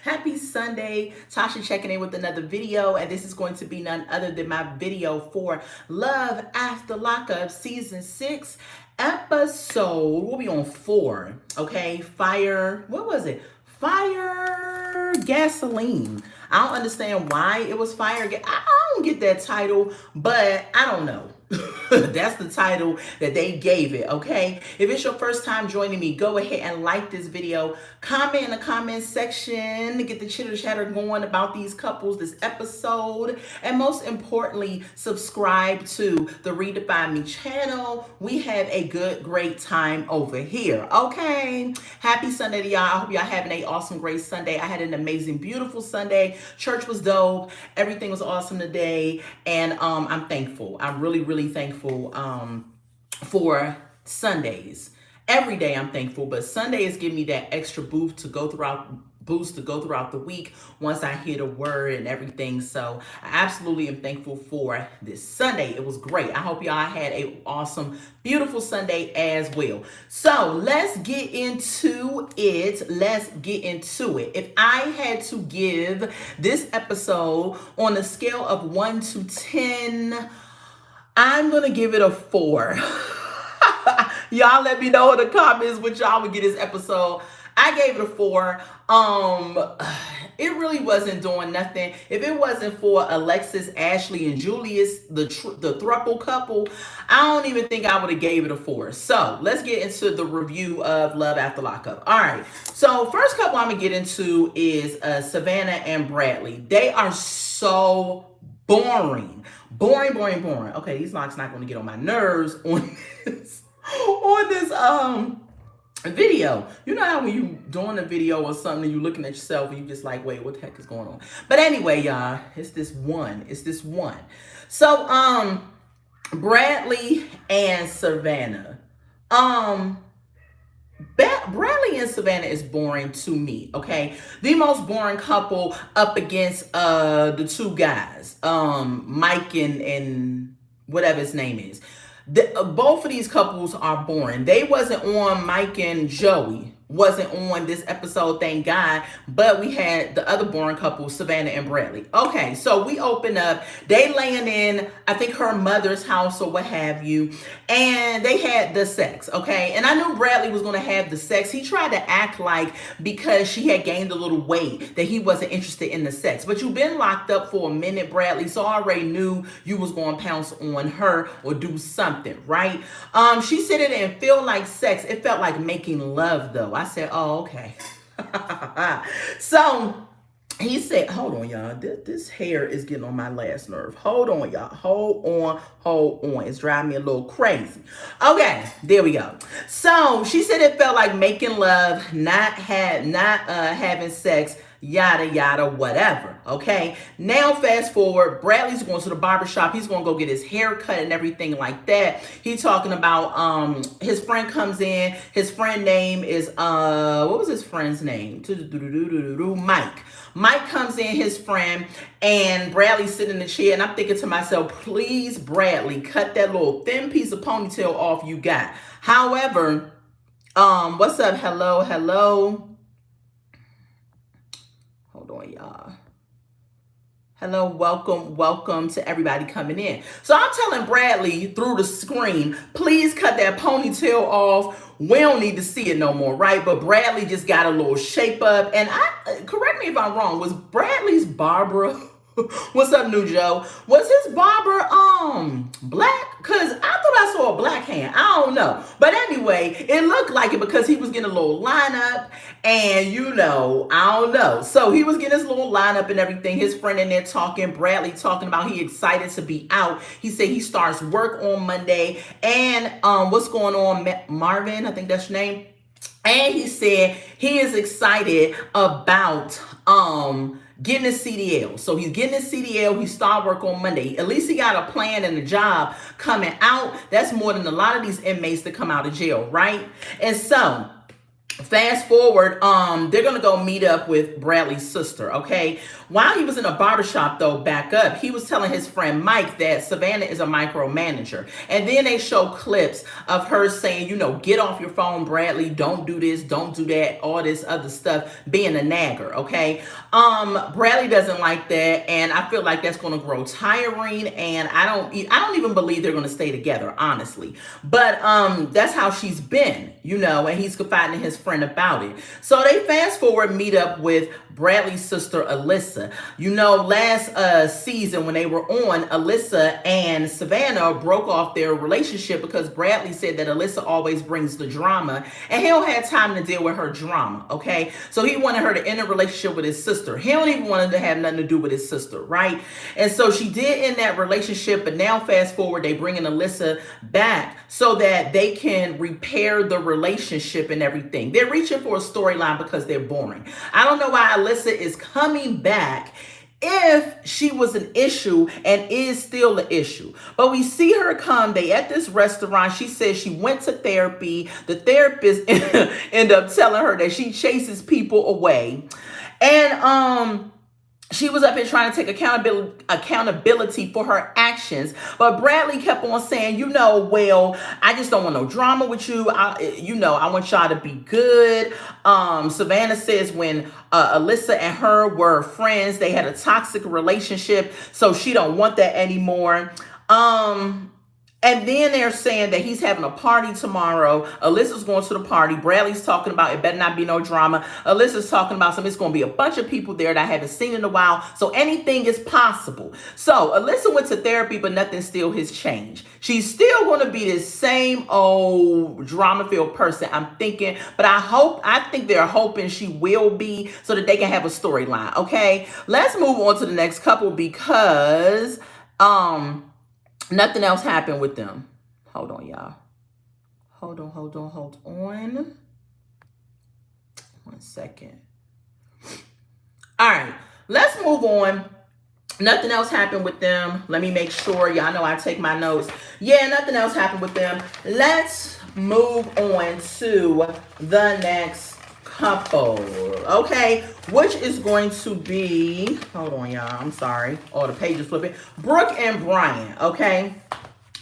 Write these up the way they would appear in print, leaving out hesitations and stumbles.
Happy Sunday. Tasha checking in with another video, and this is going to be none other than my video for Love After Lockup Season 6, episode, we'll be on 4, okay? Fire, what was it? Fire Gasoline. I don't understand why it was I don't get that title, but I don't know. That's the title that they gave it, okay? If it's your first time joining me, go ahead and like this video. Comment in the comment section to get the chitter chatter going about these couples, this episode. And most importantly, subscribe to the Redefine Me channel. We have a great time over here, okay? Happy Sunday to y'all. I hope y'all having an awesome, great Sunday. I had an amazing, beautiful Sunday. Church was dope. Everything was awesome today. And I'm thankful. I'm really thankful for Sundays. Every day I'm thankful, but Sundays give me that extra boost to go throughout the week once I hear the word and everything. So I absolutely am thankful for this Sunday. It was great. I hope y'all had a awesome, beautiful Sunday as well. So let's get into it. If I had to give this episode on a scale of 1 to 10, I'm going to give it a 4. Y'all let me know in the comments what y'all would get this episode. I gave it a 4. It really wasn't doing nothing. If it wasn't for Alexis, Ashley, and Julius, the throuple couple, I don't even think I would have gave it a 4. So let's get into the review of Love After Lockup. All right. So first couple I'm gonna get into is Savannah and Bradley. They are so boring. Boring. Okay, these locks not going to get on my nerves on this video. You know how when you doing a video or something and you looking at yourself and you just like, wait, what the heck is going on? But anyway, y'all, it's this one. So Bradley and Savannah. Bradley and Savannah is boring to me, okay? The most boring couple up against the two guys, Mike and whatever his name is. Both of these couples are boring. They wasn't on, Mike and Joey wasn't on this episode, thank God, but we had the other boring couple, Savannah and Bradley. Okay, so we open up, they laying in, I think her mother's house or what have you, and they had the sex, okay? And I knew Bradley was gonna have the sex. He tried to act like because she had gained a little weight that he wasn't interested in the sex. But you've been locked up for a minute, Bradley, so I already knew you was gonna pounce on her or do something, right? She said it didn't feel like sex. It felt like making love though. I said, oh, okay. So he said, hold on, y'all. This hair is getting on my last nerve. Hold on, y'all. Hold on. It's driving me a little crazy. Okay, there we go. So she said it felt like making love, not having sex, yada, yada, whatever. Okay. Now, fast forward, Bradley's going to the barbershop. He's going to go get his hair cut and everything like that. He's talking about, his friend comes in. His friend name is, what was his friend's name? Mike. Mike comes in, his friend, and Bradley's sitting in the chair. And I'm thinking to myself, please, Bradley, cut that little thin piece of ponytail off you got. However, what's up? Hello. Hold on, y'all. Hello, welcome to everybody coming in. So I'm telling Bradley through the screen, please cut that ponytail off. We don't need to see it no more, right? But Bradley just got a little shape up. And correct me if I'm wrong, was Bradley's barber, what's up, New Joe? Was his barber black? Because I thought I saw a black hand. I don't know. But anyway, it looked like it because he was getting a little lineup and, I don't know. So he was getting his little lineup and everything. His friend in there talking, Bradley talking about he excited to be out. He said he starts work on Monday. And what's going on, Marvin? I think that's your name. And he said he is excited about getting his CDL. So he's getting his CDL. He start work on Monday. At least he got a plan and a job coming out. That's more than a lot of these inmates that come out of jail, right? And so Fast forward, they're gonna go meet up with Bradley's sister, okay? While he was in a barbershop, though, back up, he was telling his friend Mike that Savannah is a micromanager. And then they show clips of her saying, you know, get off your phone, Bradley, don't do this, don't do that, all this other stuff, being a nagger, okay? Bradley doesn't like that, and I feel like that's gonna grow tiring, and I don't even believe they're gonna stay together, honestly. But that's how she's been, you know, and he's confiding in his friend about it. So they fast forward, meet up with Bradley's sister Alyssa. You know, last season when they were on, Alyssa and Savannah broke off their relationship because Bradley said that Alyssa always brings the drama and he don't have time to deal with her drama, okay? So he wanted her to end a relationship with his sister. He don't even want her to have nothing to do with his sister, right? And so she did end that relationship, but now fast forward, they bringing Alyssa back so that they can repair the relationship and everything. They're reaching for a storyline because they're boring. I don't know why Alyssa is coming back if she was an issue and is still an issue. But we see her come, they at this restaurant. She says she went to therapy. The therapist end up telling her that she chases people away. And she was up here trying to take accountability for her actions. But Bradley kept on saying, you know, well, I just don't want no drama with you. I want y'all to be good. Savannah says when Alyssa and her were friends, they had a toxic relationship. So she don't want that anymore. And then they're saying that he's having a party tomorrow. Alyssa's going to the party. Bradley's talking about it better not be no drama. Alyssa's talking about it's going to be a bunch of people there that I haven't seen in a while. So anything is possible. So Alyssa went to therapy, but nothing still has changed. She's still going to be this same old drama-filled person, I'm thinking. But I think they're hoping she will be so that they can have a storyline, okay? Let's move on to the next couple because nothing else happened with them. Hold on, y'all. Hold on. 1 second. All right, let's move on. Nothing else happened with them. Let me make sure. Y'all know I take my notes. Yeah, nothing else happened with them. Let's move on to the next couple, okay, which is going to be, hold on, y'all, I'm sorry, all the pages flipping, Brooke and Brian, okay?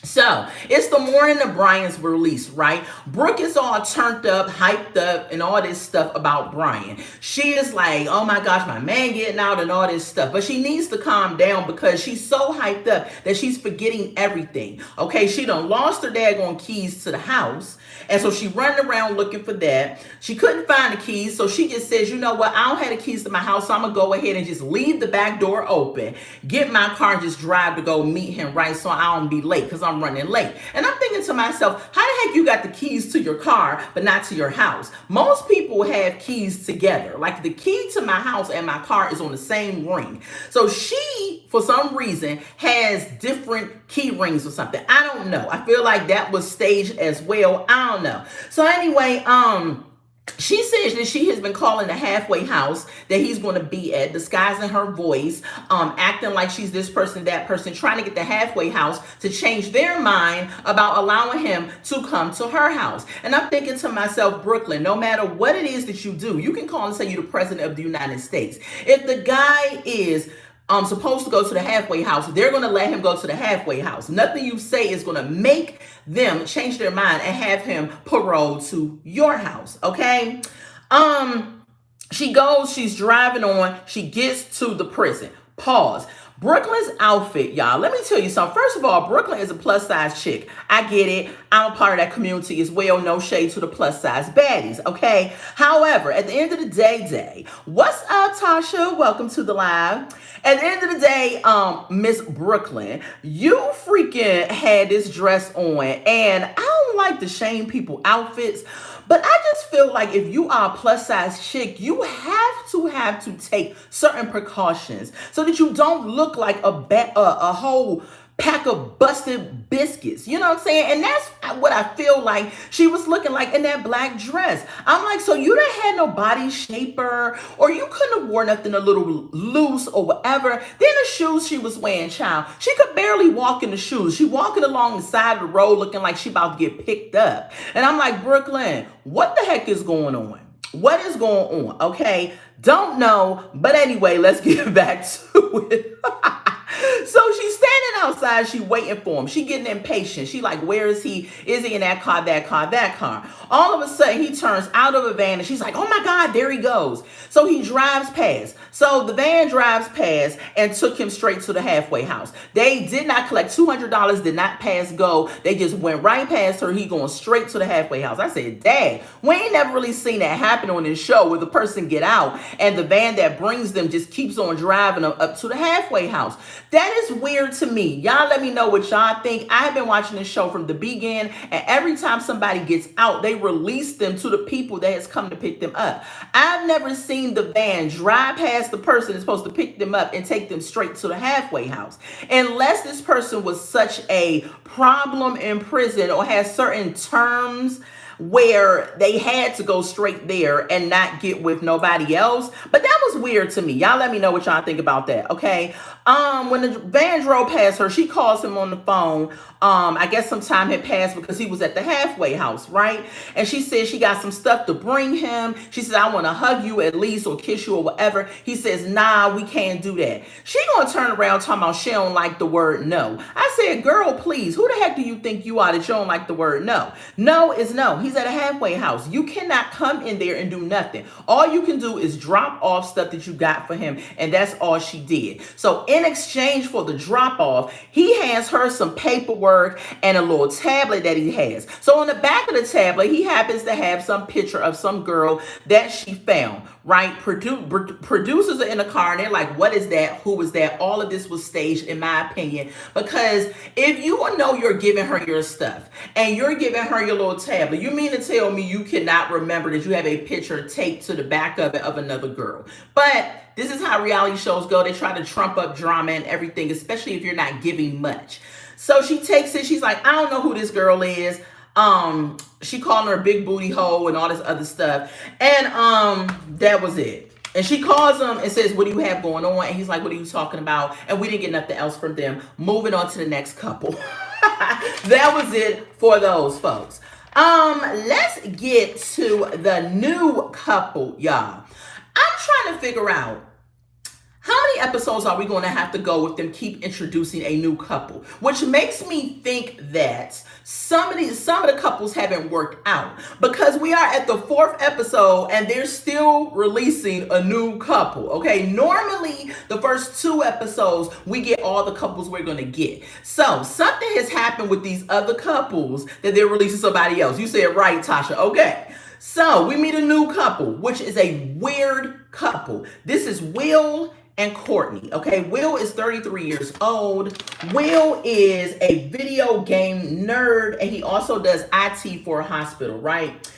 So, it's the morning of Brian's release, right? Brooke is all turned up, hyped up, and all this stuff about Brian. She is like, oh my gosh, my man getting out and all this stuff. But she needs to calm down because she's so hyped up that she's forgetting everything, okay? She done lost her daggone keys to the house. And so she running around looking for that. She couldn't find the keys, so she just says, you know what, I don't have the keys to my house, so I'm going to go ahead and just leave the back door open, get my car and just drive to go meet him, right, so I don't be late because I'm running late. And I'm thinking to myself, how the heck you got the keys to your car but not to your house? Most people have keys together. Like the key to my house and my car is on the same ring. So she, for some reason, has different key rings or something. I don't know. I feel like that was staged as well. I don't know. So anyway, she says that she has been calling the halfway house that he's going to be at, disguising her voice, acting like she's this person, that person, trying to get the halfway house to change their mind about allowing him to come to her house. And I'm thinking to myself, Brooklyn, no matter what it is that you do, you can call and say you're the president of the United States. If the guy is supposed to go to the halfway house, they're going to let him go to the halfway house. Nothing you say is going to make them change their mind and have him paroled to your house, okay? She's driving on, she gets to the prison. Pause. Brooklyn's outfit, y'all, let me tell you something. First of all, Brooklyn is a plus size chick. I get it. I'm a part of that community as well. No shade to the plus size baddies, okay? However, at the end of the day, what's up, Tasha? Welcome to the live. At the end of the day, Miss Brooklyn, you freaking had this dress on, and I don't like to shame people outfits, but I just feel like if you are a plus size chick, you have to take certain precautions so that you don't look like a whole pack of busted biscuits. You know what I'm saying? And that's what I feel like she was looking like in that black dress. I'm like, so you done had no body shaper, or you couldn't have worn nothing a little loose or whatever. Then the shoes she was wearing, child, she could barely walk in the shoes. She walking along the side of the road looking like she about to get picked up. And I'm like, Brooklyn, what the heck is going on? What is going on? Okay. Don't know. But anyway, let's get back to it. So she's standing outside. She waiting for him. She getting impatient. She like, where is he? Is he in that car, that car, that car? All of a sudden, he turns out of a van and she's like, oh my God, there he goes. So he drives past. So the van drives past and took him straight to the halfway house. They did not collect $200, did not pass go. They just went right past her. He going straight to the halfway house. I said, dang, we ain't never really seen that happen on this show where the person get out and the van that brings them just keeps on driving them up to the halfway house. That is weird to me. Y'all let me know what y'all think. I've been watching this show from the beginning, and every time somebody gets out, they release them to the people that has come to pick them up. I've never seen the van drive past the person that's supposed to pick them up and take them straight to the halfway house. Unless this person was such a problem in prison or has certain terms where they had to go straight there and not get with nobody else. But that was weird to me. Y'all let me know what y'all think about that, okay? When the van drove past her, she calls him on the phone. I guess some time had passed because he was at the halfway house, right? And she said she got some stuff to bring him. She said, I want to hug you at least or kiss you or whatever. He says, nah, we can't do that. She gonna turn around talking about she don't like the word no. I said, girl, please, who the heck do you think you are that you don't like the word no? No is no. He's at a halfway house. You cannot come in there and do nothing. All you can do is drop off stuff that you got for him, and that's all she did. So in exchange for the drop off, he hands her some paperwork and a little tablet that he has. So on the back of the tablet, he happens to have some picture of some girl that she found, right? Producers are in the car and they're like, what is that? Who is that? All of this was staged, in my opinion, because if you know you're giving her your stuff and you're giving her your little tablet, you mean to tell me you cannot remember that you have a picture taped to the back of it of another girl? But this is how reality shows go. They try to trump up drama and everything, especially if you're not giving much. So she takes it. She's like, I don't know who this girl is. She called her a big booty hole and all this other stuff. And that was it. And she calls him and says, what do you have going on? And he's like, what are you talking about? And we didn't get nothing else from them. Moving on to the next couple. That was it for those folks. Let's get to the new couple, y'all. I'm trying to figure out how many episodes are we going to have to go with them keep introducing a new couple, which makes me think that some of the couples haven't worked out, because we are at the 4th episode and they're still releasing a new couple. Okay, normally the first 2 episodes we get all the couples we're going to get. So something has happened with these other couples that they're releasing somebody else. You said right, Tasha. Okay. So we meet a new couple, which is a weird couple. This is Will and Courtney. Okay, Will is 33 years old. Will is a video game nerd, and he also does IT for a hospital, right?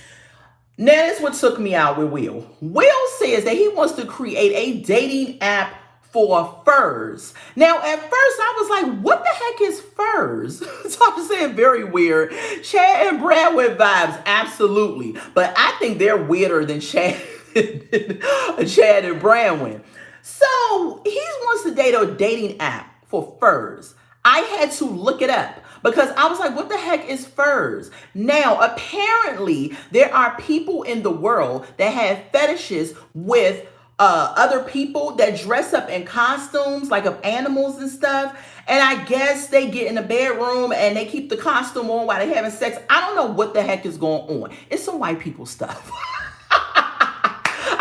Now, that's what took me out with Will. Will says that he wants to create a dating app for furs. Now, at first, I was like, what the heck is furs? So I'm saying very weird. Chad and Bradwood vibes, absolutely. But I think they're weirder than Chad and Bradwood. So he wants to date a dating app for furs. I had to look it up because I was like, what the heck is furs? Now, apparently, there are people in the world that have fetishes with other people that dress up in costumes like of animals and stuff. And I guess they get in the bedroom and they keep the costume on while they're having sex. I don't know what the heck is going on. It's some white people stuff.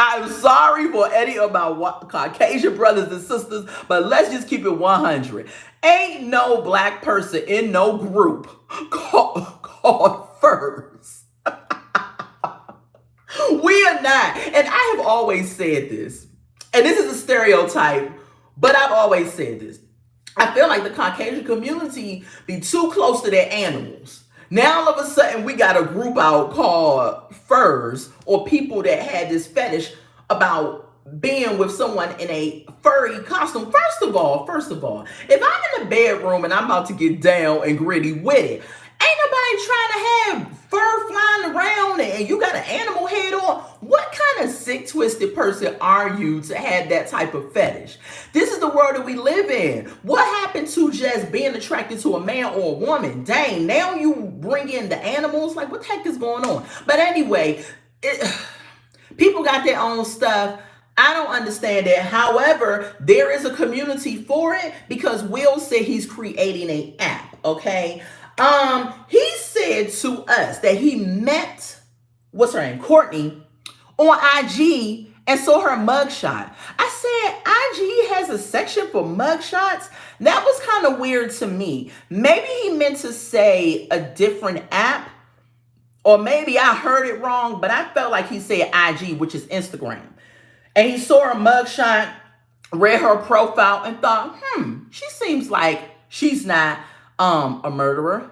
I'm sorry for any of my Caucasian brothers and sisters, but let's just keep it 100. Ain't no black person in no group called furs. We are not. And I have always said this, and this is a stereotype, but I've always said this. I feel like the Caucasian community be too close to their animals. Now all of a sudden we got a group out called furs, or people that had this fetish about being with someone in a furry costume. First of all, if I'm in the bedroom and I'm about to get down and gritty with it, ain't nobody trying to have fur flying around and you got an animal head on. What kind of sick, twisted person are you to have that type of fetish? This is the world that we live in. What happened to just being attracted to a man or a woman? Dang, now you bring in the animals? Like, what the heck is going on? But anyway, People got their own stuff. I don't understand it. However, there is a community for it because Will said he's creating an app. Okay. He said to us that he met what's her name, Courtney, on IG and saw her mugshot. I said, IG has a section for mugshots? That was kind of weird to me. Maybe he meant to say a different app, or maybe I heard it wrong, but I felt like he said IG, which is Instagram. And he saw her mugshot, read her profile, and thought, she seems like she's not a murderer.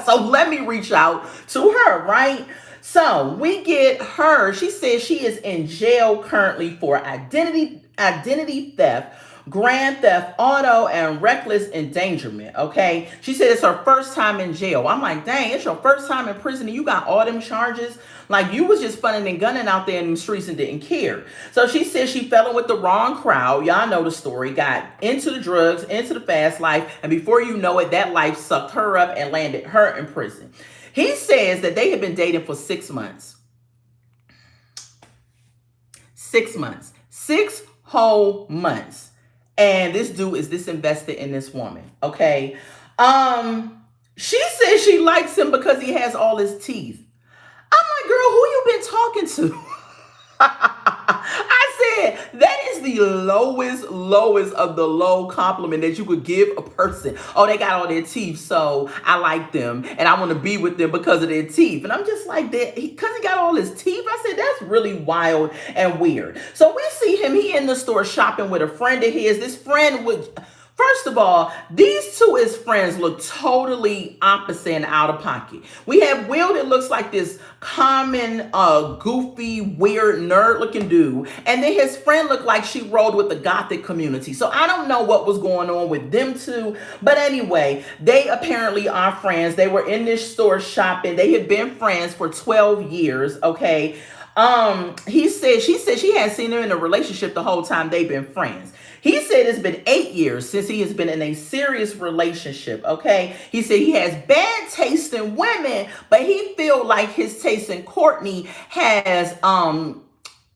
So let me reach out to her, right? So we get her. She says she is in jail currently for identity theft, grand theft auto, and reckless endangerment. Okay. She said it's her first time in jail. I'm like, dang, it's your first time in prison and you got all them charges? Like, you was just funning and gunning out there in the streets and didn't care. So she said she fell in with the wrong crowd. Y'all know the story. Got into the drugs, into the fast life. And before you know it, that life sucked her up and landed her in prison. He says that they had been dating for 6 months. 6 months. 6 whole months. And this dude is disinvested in this woman. Okay. She says she likes him because he has all his teeth. I'm like, girl, who you been talking to? I said, that is the lowest of the low compliment that you could give a person. Oh, they got all their teeth, so I like them and I want to be with them because of their teeth. And I'm just like, that because he got all his teeth. I said, that's really wild and weird. So we see him, he in the store shopping with a friend of his. This friend would... First of all, these two as friends look totally opposite and out of pocket. We have Will that looks like this common, goofy, weird, nerd-looking dude. And then his friend looked like she rolled with the gothic community. So I don't know what was going on with them two. But anyway, they apparently are friends. They were in this store shopping. They had been friends for 12 years, okay? She said she hadn't seen him in a relationship the whole time they've been friends. He said it's been 8 years since he has been in a serious relationship, okay? He said he has bad taste in women, but he feel like his taste in Courtney has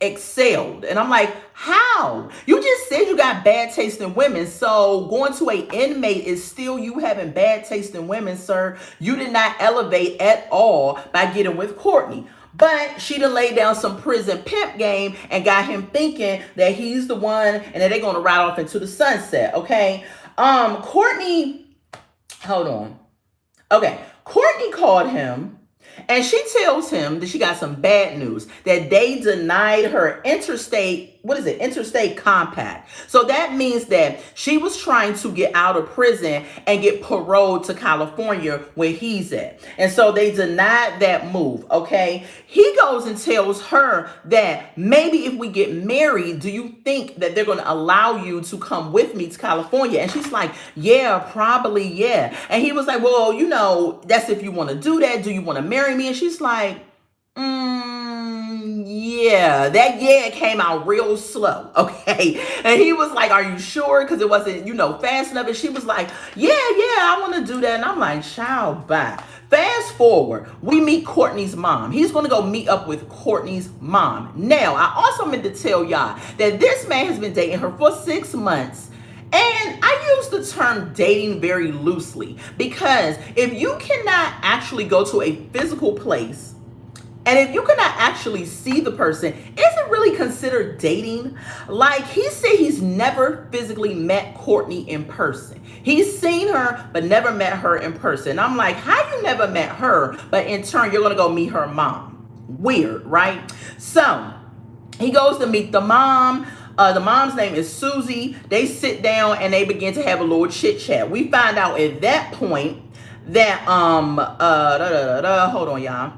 excelled. And I'm like, how? You just said you got bad taste in women, so going to an inmate is still you having bad taste in women, sir. You did not elevate at all by getting with Courtney. But she done laid down some prison pimp game and got him thinking that he's the one and that they're going to ride off into the sunset, okay? Courtney, hold on. Okay, Courtney called him and she tells him that she got some bad news, that they denied her interstate compact. So that means that she was trying to get out of prison and get paroled to California where he's at. And so they denied that move, okay? He goes and tells her that maybe if we get married, do you think that they're going to allow you to come with me to California? And she's like, yeah, probably, yeah. And he was like, well, you know, that's if you want to do that. Do you want to marry me? And she's like, yeah, that yeah came out real slow, okay? And he was like, are you sure? Because it wasn't, you know, fast enough. And she was like, yeah, I want to do that. And I'm like, child, bye. Fast forward, we meet Courtney's mom. He's going to go meet up with Courtney's mom. Now, I also meant to tell y'all that this man has been dating her for 6 months. And I use the term dating very loosely because if you cannot actually go to a physical place and if you cannot actually see the person, is it really considered dating? Like, he said he's never physically met Courtney in person. He's seen her, but never met her in person. I'm like, how you never met her, but in turn, you're going to go meet her mom? Weird, right? So he goes to meet the mom. The mom's name is Susie. They sit down and they begin to have a little chit chat. We find out at that point that, hold on, y'all.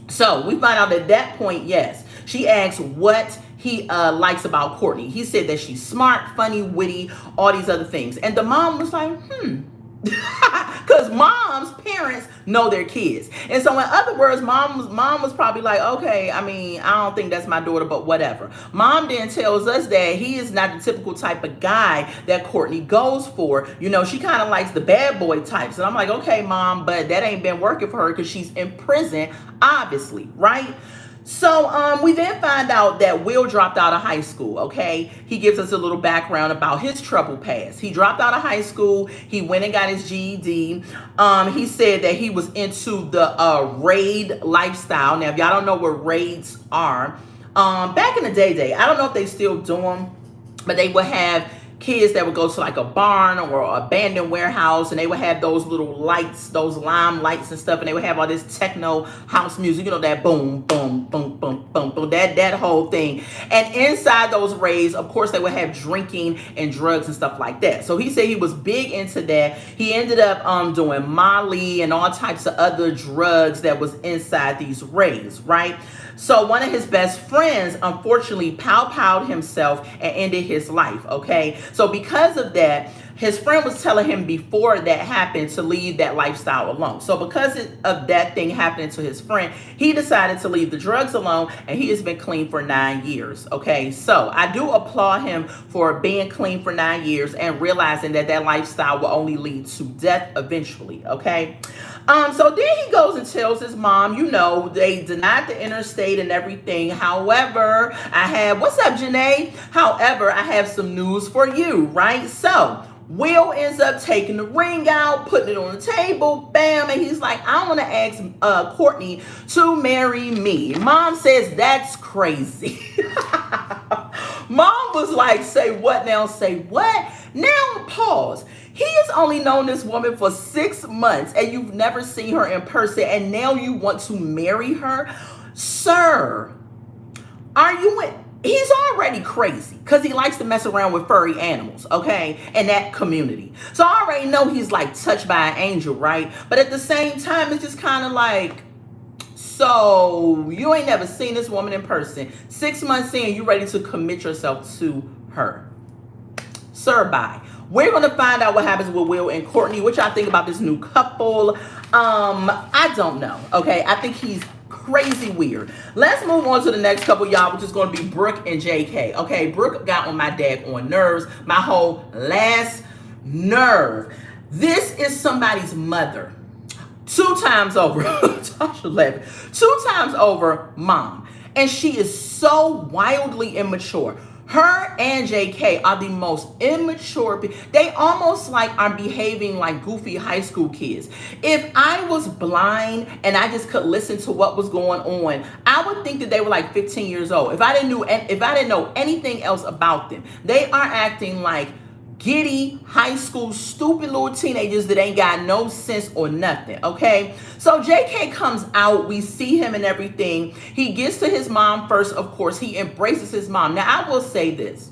So we find out at that point, yes, she asks what he likes about Courtney. He said that she's smart, funny, witty, all these other things. And the mom was like, because mom's parents know their kids. And so in other words, mom was probably like, okay, I mean, I don't think that's my daughter, but whatever. Mom then tells us that he is not the typical type of guy that Courtney goes for. You know, she kind of likes the bad boy types. And I'm like, okay, mom, but that ain't been working for her because she's in prison, obviously, right? So we then find out that Will dropped out of high school, okay? He gives us a little background about his troubled past. He dropped out of high school. He went and got his GED. He said that he was into the raid lifestyle. Now, if y'all don't know what raids are, back in the day, I don't know if they still do them, but they would have kids that would go to like a barn or an abandoned warehouse, and they would have those little lights, those lime lights and stuff, and they would have all this techno house music, you know, that boom, boom, boom, boom, boom, boom, that whole thing. And inside those raids, of course, they would have drinking and drugs and stuff like that. So he said he was big into that. He ended up doing Molly and all types of other drugs that was inside these raids, right? So one of his best friends, unfortunately, pow-powed himself and ended his life, okay? So because of that, his friend was telling him before that happened to leave that lifestyle alone. So because of that thing happening to his friend, he decided to leave the drugs alone, and he has been clean for 9 years, okay? So I do applaud him for being clean for 9 years and realizing that that lifestyle will only lead to death eventually, okay? So then he goes and tells his mom, you know, they denied the interstate and everything. However, what's up, Janae? However, I have some news for you, right? So Will ends up taking the ring out, putting it on the table, bam, and he's like, I want to ask Courtney to marry me. Mom says, that's crazy. Mom was like, say what now? Say what? Now pause. He has only known this woman for 6 months, and you've never seen her in person, and now you want to marry her? Sir, he's already crazy because he likes to mess around with furry animals, okay, in that community. So I already know he's like touched by an angel, right? But at the same time, it's just kind of like, so you ain't never seen this woman in person. 6 months in, you ready to commit yourself to her. Sir, bye. We're going to find out what happens with Will and Courtney. What y'all think about this new couple? I don't know, okay? I think he's crazy weird. Let's move on to the next couple, y'all, which is going to be Brooke and JK. Okay, Brooke got on my daggone nerves, my whole last nerve. This is somebody's mother. 2 times over. Tasha laughing. 2 times over, mom. And she is so wildly immature. Her and JK are the most immature. They almost like are behaving like goofy high school kids. If I was blind and I just could listen to what was going on, I would think that they were like 15 years old. If I didn't know anything else about them, they are acting like giddy, high school, stupid little teenagers that ain't got no sense or nothing, okay? So JK comes out, we see him and everything. He gets to his mom first, of course. He embraces his mom. Now, I will say this.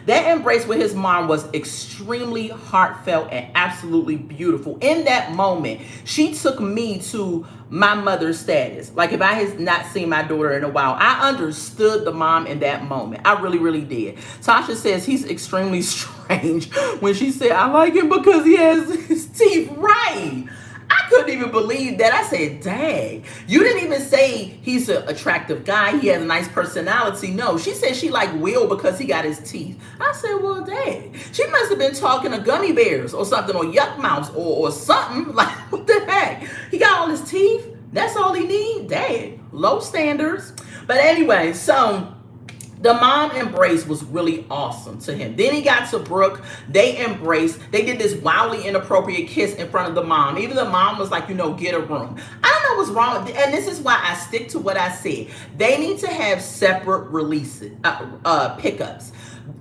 That embrace with his mom was extremely heartfelt and absolutely beautiful. In that moment, she took me to my mother's status. Like if I had not seen my daughter in a while, I understood the mom in that moment. I really, really did. Tasha says he's extremely strange when she said, I like him because he has his teeth right. I couldn't even believe that. I said, dang, you didn't even say he's an attractive guy. He has a nice personality. No, she said she liked Will because he got his teeth. I said, well, dang. She must have been talking to gummy bears or something, or yuck mouse or something. Like, what the heck? He got all his teeth? That's all he need? Dang, low standards. But anyway, so the mom embrace was really awesome to him. Then he got to Brooke. They embraced. They did this wildly inappropriate kiss in front of the mom. Even the mom was like, you know, get a room. I don't know what's wrong with it. And this is why I stick to what I said. They need to have separate releases, pickups.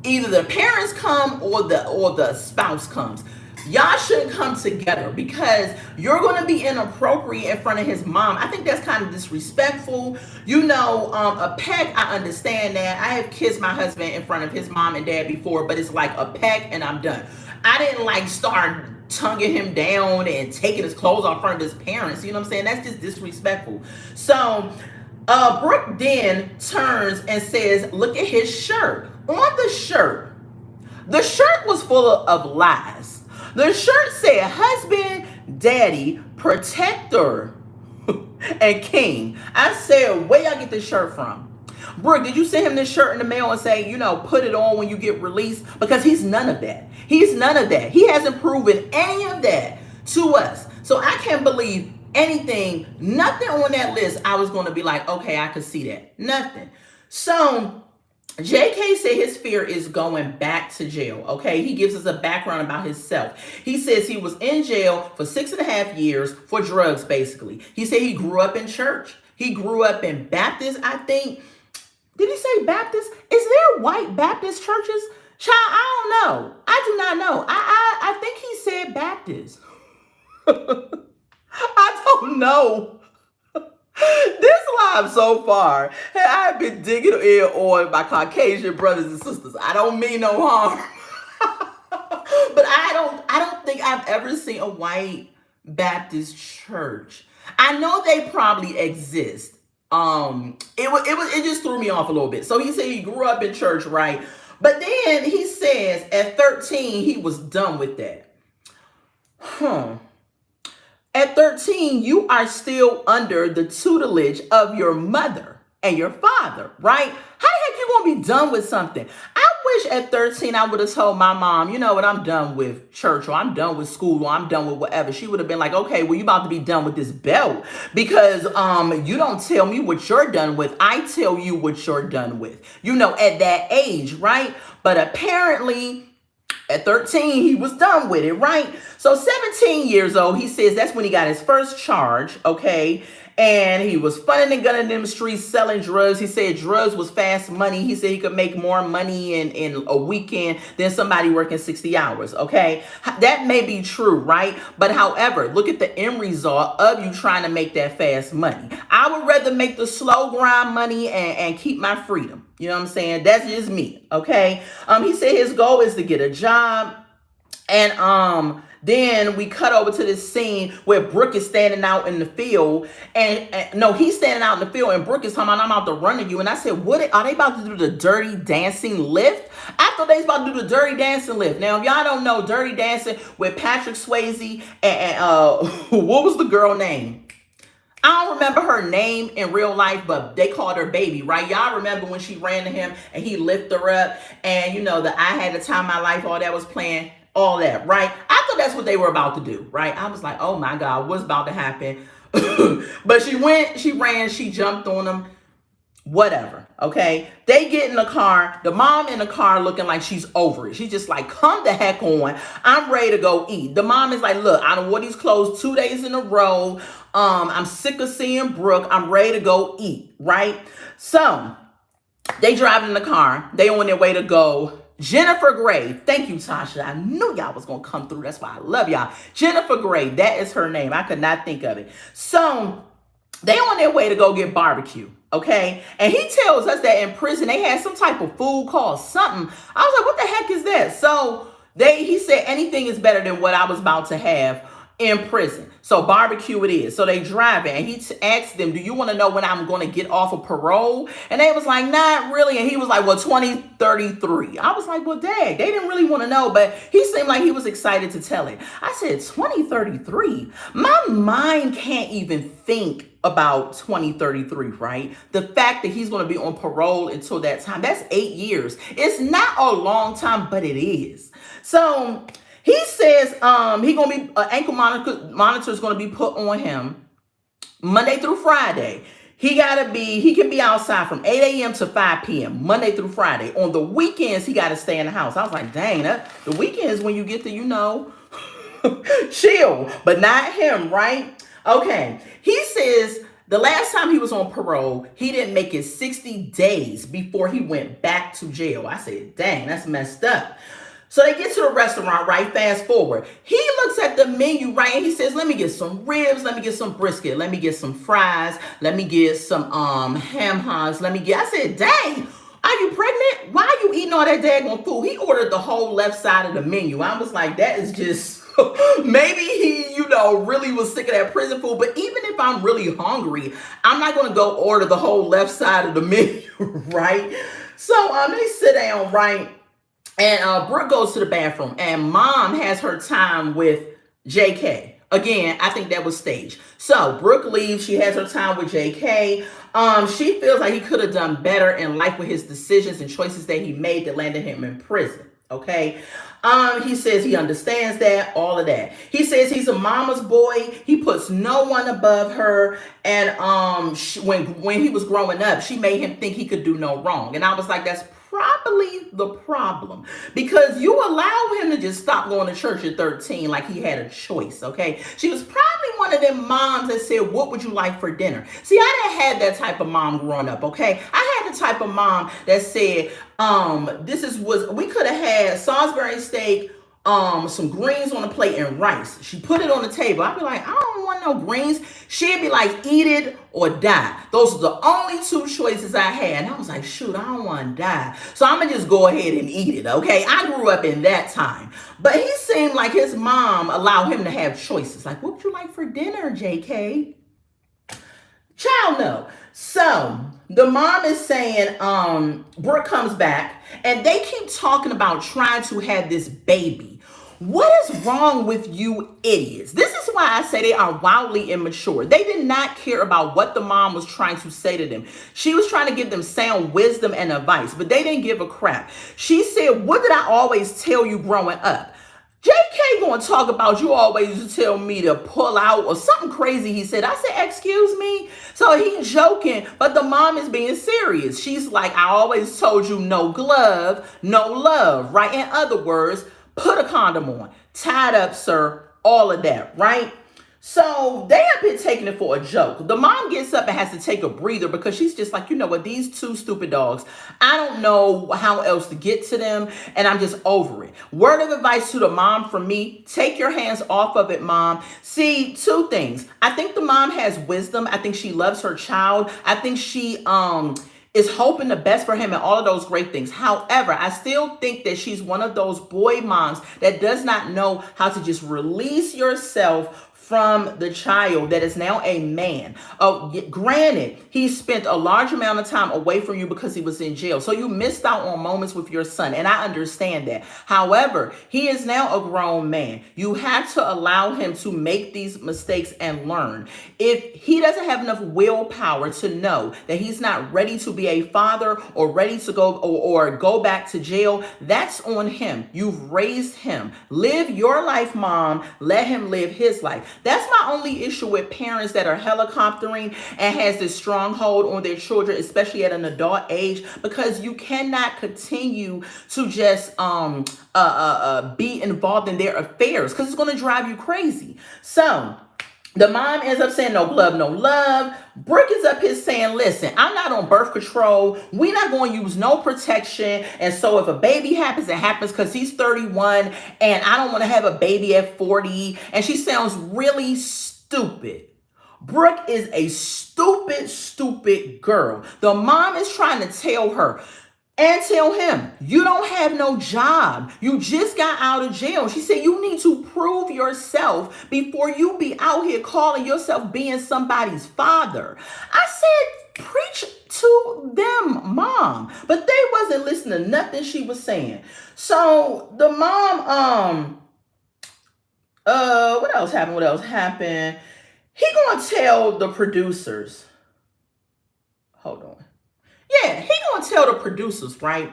Either the parents come or the spouse comes. Y'all shouldn't come together because you're going to be inappropriate in front of his mom. I think that's kind of disrespectful. You know, a peck, I understand that. I have kissed my husband in front of his mom and dad before, but it's like a peck and I'm done. I didn't like start tonguing him down and taking his clothes off in front of his parents. You know what I'm saying? That's just disrespectful. So Brooke then turns and says, look at his shirt. On the shirt was full of lies. The shirt said husband, daddy, protector, and king. I said, where y'all get this shirt from? Brooke, did you send him this shirt in the mail and say, you know, put it on when you get released? Because he's none of that. He's none of that. He hasn't proven any of that to us. So I can't believe anything, nothing on that list, I was going to be like, okay, I could see that. Nothing. So JK said his fear is going back to jail. Okay, he gives us a background about himself. He says he was in jail for 6.5 years for drugs, basically. He said he grew up in church. He grew up in Baptist, I think. Did he say Baptist? Is there white Baptist churches? Child, I don't know. I do not know. I think he said Baptist. I don't know. This live so far, I've been digging in on my Caucasian brothers and sisters. I don't mean no harm. But I don't think I've ever seen a white Baptist church. I know they probably exist. It just threw me off a little bit. So he said he grew up in church, right? But then he says at 13 he was done with that. At 13, you are still under the tutelage of your mother and your father, right? How the heck you gonna be done with something? I wish at 13 I would have told my mom, you know what, I'm done with church, or I'm done with school, or I'm done with whatever. She would have been like, okay, well, you about to be done with this belt, because you don't tell me what you're done with. I tell you what you're done with, you know, at that age, right? But apparently at 13, he was done with it, right? So 17 years old, he says that's when he got his first charge, okay? And he was funning and gunning in the streets selling drugs. He said drugs was fast money. He said he could make more money in a weekend than somebody working 60 hours, okay? That may be true, right? But however, look at the end result of you trying to make that fast money. I would rather make the slow grind money and keep my freedom. You know what I'm saying? That's just me, okay? He said his goal is to get a job. And then we cut over to this scene where Brooke is standing out in the field. And no, he's standing out in the field and Brooke is talking about, I'm out to run to you. And I said, what are they about to do, the dirty dancing lift? I thought they was about to do the dirty dancing lift. Now, if y'all don't know, Dirty Dancing with Patrick Swayze and what was the girl name? I don't remember her name in real life, but they called her Baby, right? Y'all remember when she ran to him and he lifted her up, and you know, the I Had the Time of My Life, all that was playing, all that, right? I thought that's what they were about to do, right? I was like, oh my God, what's about to happen? But she went, she ran, she jumped on him, whatever, okay? They get in the car, the mom in the car looking like she's over it. She's just like, come the heck on, I'm ready to go eat. The mom is like, look, I done wore these clothes 2 days in a row. I'm sick of seeing Brooke. I'm ready to go eat, right? So they drive in the car. They on their way to go. Jennifer Gray. Thank you, Tasha. I knew y'all was going to come through. That's why I love y'all. Jennifer Gray. That is her name. I could not think of it. So they on their way to go get barbecue. Okay. And he tells us that in prison, they had some type of food called something. I was like, what the heck is that? So he said anything is better than what I was about to have in prison. So barbecue it is. So they drive it, and he asked them, do you want to know when I'm going to get off of parole? And they was like, not really. And he was like, well, 2033. I was like, well, dang, they didn't really want to know, but he seemed like he was excited to tell it. I said, 2033? My mind can't even think about 2033, right? The fact that he's going to be on parole until that time, that's 8 years. It's not a long time, but it is. So he says he gonna be ankle monitor is gonna be put on him Monday through Friday. He can be outside from 8 a.m. to 5 p.m. Monday through Friday. On the weekends, he got to stay in the house. I was like, dang, the weekends when you get to, you know, chill, but not him, right? Okay. He says the last time he was on parole, he didn't make it 60 days before he went back to jail. I said, dang, that's messed up. So they get to the restaurant, right? Fast forward. He looks at the menu, right? And he says, let me get some ribs. Let me get some brisket. Let me get some fries. Let me get some ham hocks. I said, dang, are you pregnant? Why are you eating all that daggone food? He ordered the whole left side of the menu. I was like, that is just, maybe he, you know, really was sick of that prison food. But even if I'm really hungry, I'm not going to go order the whole left side of the menu, right? So they sit down, right? And Brooke goes to the bathroom, and mom has her time with JK. Again, I think that was staged. So Brooke leaves. She has her time with JK. She feels like he could have done better in life with his decisions and choices that he made that landed him in prison. Okay. He says he understands that, all of that. He says he's a mama's boy. He puts no one above her. And when he was growing up, she made him think he could do no wrong. And I was like, that's probably the problem, because you allow him to just stop going to church at 13 like he had a choice. Okay, she was probably one of them moms that said, what would you like for dinner? See, I didn't have that type of mom growing up. Okay, I had the type of mom that said, we could have had Salisbury steak, some greens on the plate and rice. She put it on the table. I'd be like, I don't want no greens. She'd be like, eat it or die. Those are the only two choices I had. And I was like, shoot, I don't want to die. So I'm going to just go ahead and eat it, okay? I grew up in that time. But he seemed like his mom allowed him to have choices. Like, what would you like for dinner, JK? Child, no. So the mom is saying, Brooke comes back and they keep talking about trying to have this baby. What is wrong with you idiots? This is why I say they are wildly immature. They did not care about what the mom was trying to say to them. She was trying to give them sound wisdom and advice, but they didn't give a crap. She said, what did I always tell you growing up? JK gonna talk about you always used to tell me to pull out or something crazy he said. I said, excuse me? So he's joking, but the mom is being serious. She's like, I always told you no glove, no love, right? In other words, put a condom on, tied up, sir, all of that, right? So they have been taking it for a joke. The mom gets up and has to take a breather because she's just like, you know what, these two stupid dogs, I don't know how else to get to them, and I'm just over it. Word of advice to the mom from me, take your hands off of it, mom. See, two things. I think the mom has wisdom. I think she loves her child. I think she is hoping the best for him and all of those great things. However, I still think that she's one of those boy moms that does not know how to just release yourself from the child that is now a man. Granted, he spent a large amount of time away from you because he was in jail. So you missed out on moments with your son, and I understand that. However, he is now a grown man. You have to allow him to make these mistakes and learn. If he doesn't have enough willpower to know that he's not ready to be a father or ready to go or go back to jail, that's on him. You've raised him. Live your life, mom. Let him live his life. That's my only issue with parents that are helicoptering and has this stronghold on their children, especially at an adult age, because you cannot continue to just be involved in their affairs because it's going to drive you crazy. So the mom ends up saying no glove, no love. Brooke is up here saying, listen, I'm not on birth control. We're not going to use no protection. And so if a baby happens, it happens because he's 31 and I don't want to have a baby at 40. And she sounds really stupid. Brooke is a stupid girl. The mom is trying to tell her, and tell him, you don't have no job. You just got out of jail. She said, you need to prove yourself before you be out here calling yourself being somebody's father. I said, preach to them, mom. But they wasn't listening to nothing she was saying. So the mom, what else happened? He gonna tell the producers. Hold on. Yeah, he gonna tell the producers, right?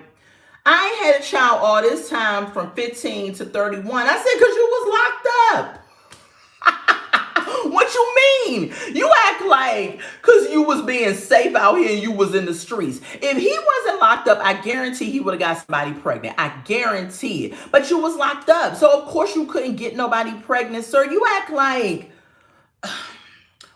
I ain't had a child all this time from 15 to 31. I said, because you was locked up. What you mean? You act like because you was being safe out here and you was in the streets. If he wasn't locked up, I guarantee he would have got somebody pregnant. I guarantee it. But you was locked up. So, of course, you couldn't get nobody pregnant, sir. You act like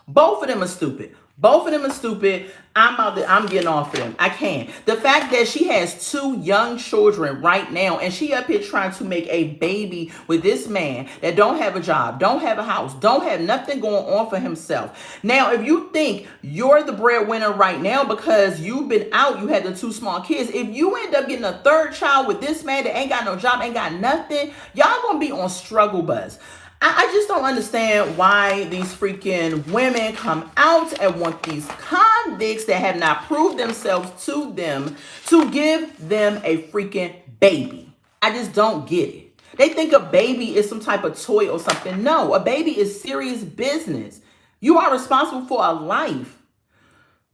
both of them are stupid. Both of them are stupid. I'm getting off of them. I can't. The fact that she has two young children right now and she up here trying to make a baby with this man that don't have a job, don't have a house, don't have nothing going on for himself. Now, if you think you're the breadwinner right now because you've been out, you had the two small kids, if you end up getting a third child with this man that ain't got no job, ain't got nothing, y'all gonna be on struggle bus. I just don't understand why these freaking women come out and want these convicts that have not proved themselves to them to give them a freaking baby. I just don't get it. They think a baby is some type of toy or something. No, a baby is serious business. You are responsible for a life.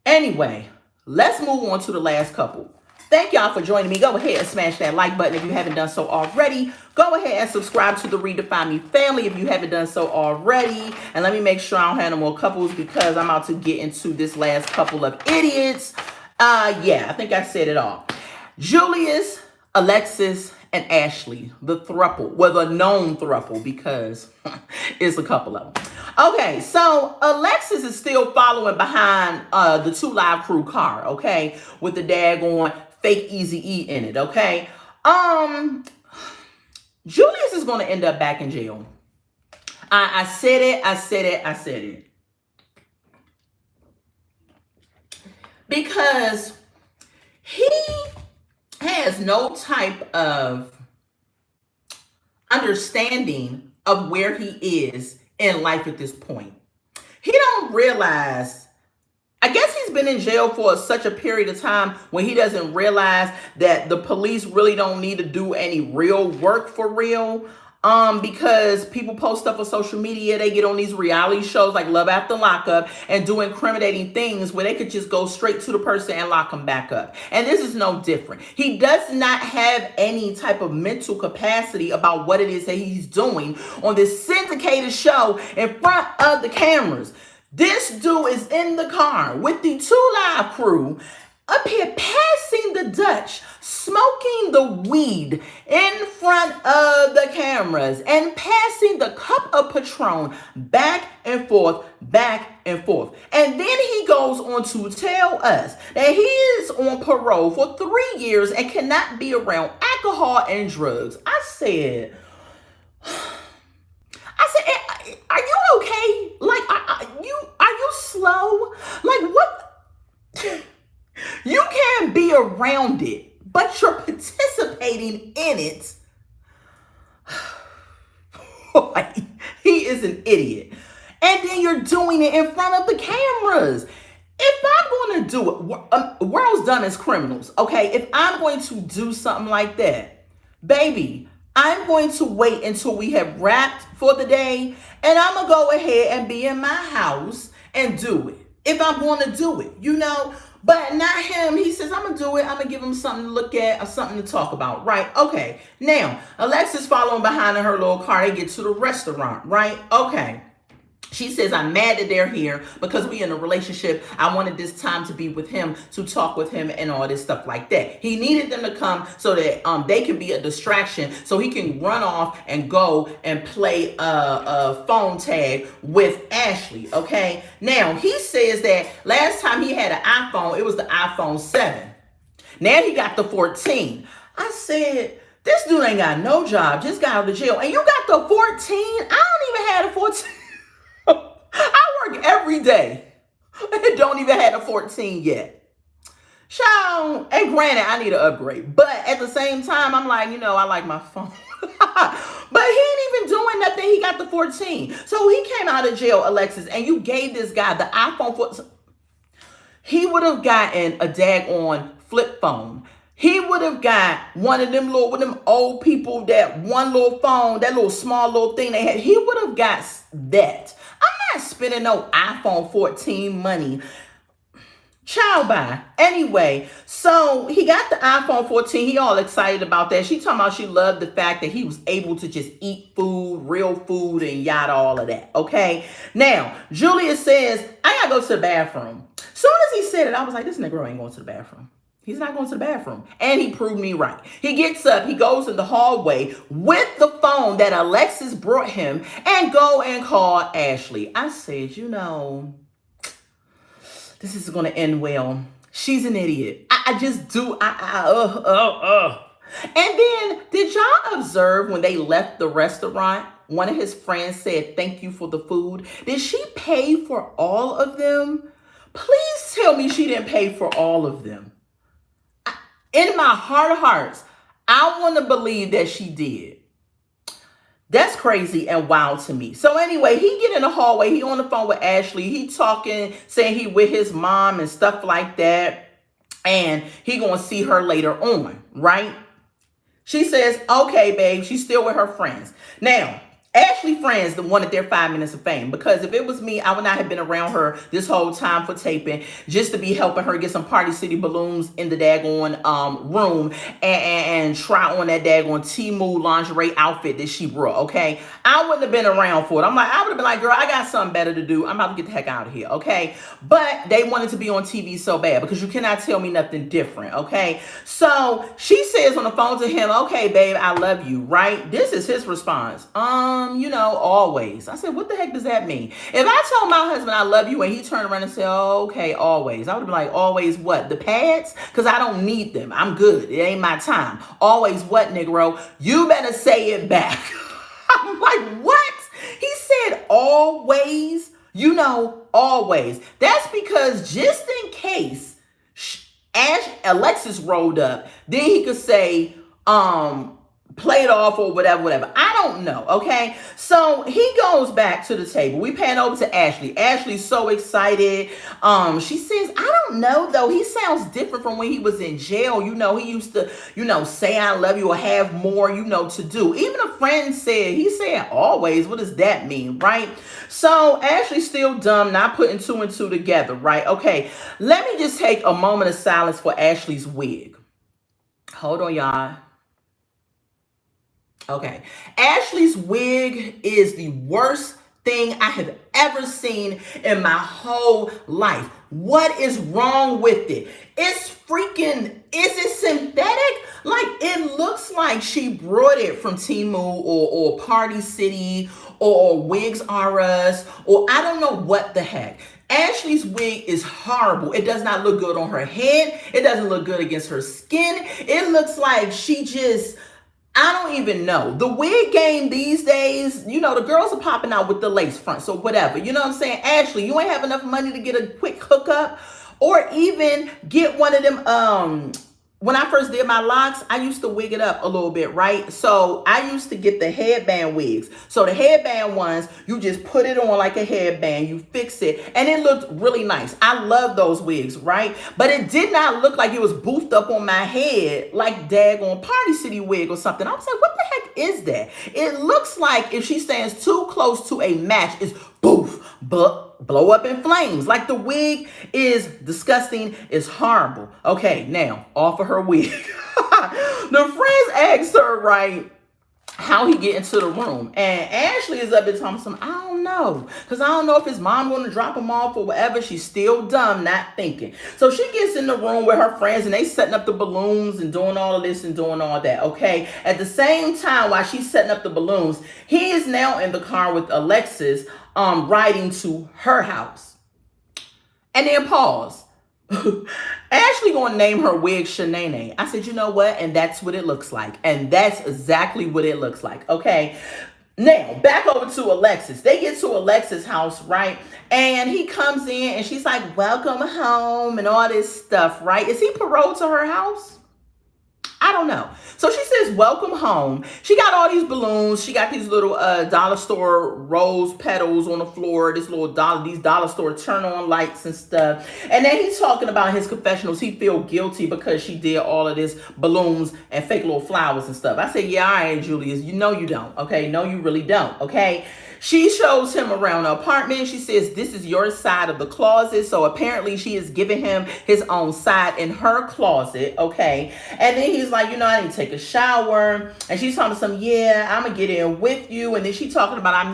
Anyway, let's move on to the last couple. Thank y'all for joining me. Go ahead and smash that like button if you haven't done so already. Go ahead and subscribe to the Redefine Me family if you haven't done so already. And let me make sure I don't have no more couples because I'm about to get into this last couple of idiots. Yeah, I think I said it all. Julius, Alexis, and Ashley, the throuple, well, the known throuple, because it's a couple of them. Okay, so Alexis is still following behind the 2 Live Crew car, okay, with the daggone fake Easy-E in it, okay. Julius is going to end up back in jail. I said it. Because he has no type of understanding of where he is in life at this point. He don't realize, I guess he's been in jail for such a period of time when he doesn't realize that the police really don't need to do any real work for real. Because people post stuff on social media, they get on these reality shows like Love After Lockup and do incriminating things where they could just go straight to the person and lock them back up. And this is no different. He does not have any type of mental capacity about what it is that he's doing on this syndicated show in front of the cameras. This dude is in the car with the 2 Live Crew up here passing the Dutch, smoking the weed in front of the cameras and passing the cup of Patron back and forth, back and forth. And then he goes on to tell us that he is on parole for 3 years and cannot be around alcohol and drugs. I said, are you okay? Like, are you slow? Like, what? You can't be around it, but you're participating in it. He is an idiot. And then you're doing it in front of the cameras. If I'm going to do it, world's done as criminals, okay? If I'm going to do something like that, baby, I'm going to wait until we have wrapped for the day, and I'm going to go ahead and be in my house and do it. If I'm going to do it, you know? But not him. He says, I'm going to do it. I'm going to give him something to look at or something to talk about, right? Okay. Now, Alexis following behind in her little car. They get to the restaurant, right? Okay. She says, I'm mad that they're here because we in a relationship. I wanted this time to be with him, to talk with him and all this stuff like that. He needed them to come so that they can be a distraction so he can run off and go and play a phone tag with Ashley, okay? Now, he says that last time he had an iPhone, it was the iPhone 7. Now he got the 14. I said, this dude ain't got no job, just got out of jail. And you got the 14? I don't even have a 14. I work every day. I don't even have a 14 yet. Child, and granted, I need an upgrade. But at the same time, I'm like, I like my phone. But he ain't even doing nothing. He got the 14. So he came out of jail, Alexis, and you gave this guy the iPhone 14. He would have gotten a daggone flip phone. He would have got one of them old people, that one little phone, that little small little thing they had. He would have got that. I'm not spending no iPhone 14 money. Child bye. Anyway, so he got the iPhone 14. He all excited about that. She talking about she loved the fact that he was able to just eat food, real food, and yada, all of that. Okay. Now, Julia says, I gotta go to the bathroom. Soon as he said it, I was like, this nigga ain't going to the bathroom. He's not going to the bathroom. And he proved me right. He gets up, he goes in the hallway with the phone that Alexis brought him and go and call Ashley. I said, this is going to end well. She's an idiot. I just do. And then, did y'all observe when they left the restaurant, one of his friends said, thank you for the food. Did she pay for all of them? Please tell me she didn't pay for all of them. In my heart of hearts, I want to believe that she did. That's crazy and wild to me. So anyway, he get in the hallway. He on the phone with Ashley. He talking, saying he with his mom and stuff like that. And he going to see her later on, right? She says, okay, babe. She's still with her friends. Now, Ashley friends that wanted their 5 minutes of fame, because if it was me, I would not have been around her this whole time for taping just to be helping her get some Party City balloons in the daggone room and try on that daggone Temu lingerie outfit that she brought. Okay, I wouldn't have been around for it. I would have been like, girl, I got something better to do. I'm about to get the heck out of here. Okay, but they wanted to be on TV so bad because you cannot tell me nothing different. Okay, so she says on the phone to him, okay, babe, I love you. Right? This is his response. Always. I said, what the heck does that mean? If I told my husband I love you and he turned around and said, oh, okay, always, I would be like, always what? The pads? Because I don't need them. I'm good. It ain't my time. Always what, Negro? You better say it back. I'm like, what? He said always, always. That's because just in case Alexis rolled up, then he could say, play it off or whatever. I don't know. Okay. So he goes back to the table. We pan over to Ashley. Ashley's so excited. She says, I don't know though. He sounds different from when he was in jail. He used to, say I love you or have more, to do. Even a friend said, he said always. What does that mean? Right. So Ashley's still dumb, not putting two and two together. Right. Okay. Let me just take a moment of silence for Ashley's wig. Hold on, y'all. Okay. Ashley's wig is the worst thing I have ever seen in my whole life. What is wrong with it? Is it synthetic? Like, it looks like she brought it from Temu or Party City or Wigs R Us, or I don't know what the heck. Ashley's wig is horrible. It does not look good on her head. It doesn't look good against her skin. It looks like I don't even know. The wig game these days, the girls are popping out with the lace front, so whatever. You know what I'm saying? Ashley, you ain't have enough money to get a quick hookup or even get one of them. When I first did my locks, I used to wig it up a little bit, right? So I used to get the headband wigs. So the headband ones, you just put it on like a headband, you fix it, and it looked really nice. I love those wigs, right? But it did not look like it was boofed up on my head like daggone Party City wig or something. I was like, what the heck is that? It looks like if she stands too close to a match, it's boof, but blow up in flames. Like, the wig is disgusting. It's horrible. Okay, now, off of her wig. The friends asked her, right, how he get into the room. And Ashley is up there telling some, I don't know. Because I don't know if his mom going to drop him off or whatever. She's still dumb, not thinking. So she gets in the room with her friends and they setting up the balloons and doing all of this and doing all that, okay? At the same time, while she's setting up the balloons, he is now in the car with Alexis, riding to her house. And then pause. Ashley gonna name her wig Shanae. I said, you know what? And that's what it looks like. And that's exactly what it looks like. Okay. Now, back over to Alexis. They get to Alexis' house, right? And he comes in and she's like, welcome home and all this stuff, right? Is he paroled to her house? I don't know. So she says, welcome home. She got all these balloons. She got these little dollar store rose petals on the floor. These dollar store turn on lights and stuff. And then he's talking about his confessionals. He feel guilty because she did all of this balloons and fake little flowers and stuff. I said, yeah, all right, Julius. You know you don't. Okay. No, you really don't. Okay. She shows him around the apartment. She says, this is your side of the closet. So apparently she is giving him his own side in her closet. Okay. And then he's like, I need to take a shower. And she's talking to some, yeah, I'm going to get in with you. And then she's talking about,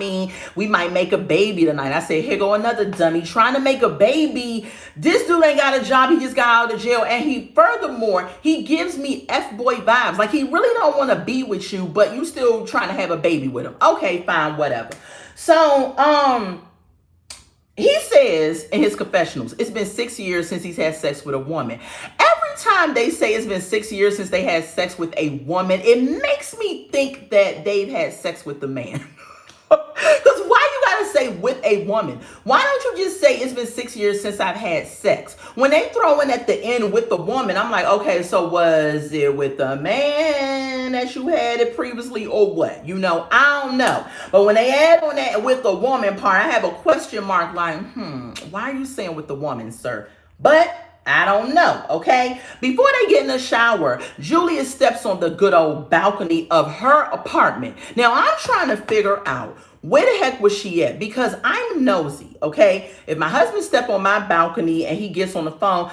we might make a baby tonight. I said, here go another dummy trying to make a baby. This dude ain't got a job. He just got out of jail. And furthermore, he gives me F-boy vibes. Like, he really don't want to be with you, but you still trying to have a baby with him. Okay, fine, whatever. So, he says in his confessionals, it's been 6 years since he's had sex with a woman. Every time they say it's been 6 years since they had sex with a woman, it makes me think that they've had sex with the man. Because why you gotta say with a woman? Why don't you just say it's been 6 years since I've had sex? When they throw in at the end with the woman, I'm like, okay, so was it with a man that you had it previously or what? I don't know. But when they add on that with the woman part, I have a question mark like, why are you saying with the woman, sir? But I don't know, okay? Before they get in the shower, Julia steps on the good old balcony of her apartment. Now, I'm trying to figure out where the heck was she at? Because I'm nosy, okay? If my husband step on my balcony and he gets on the phone,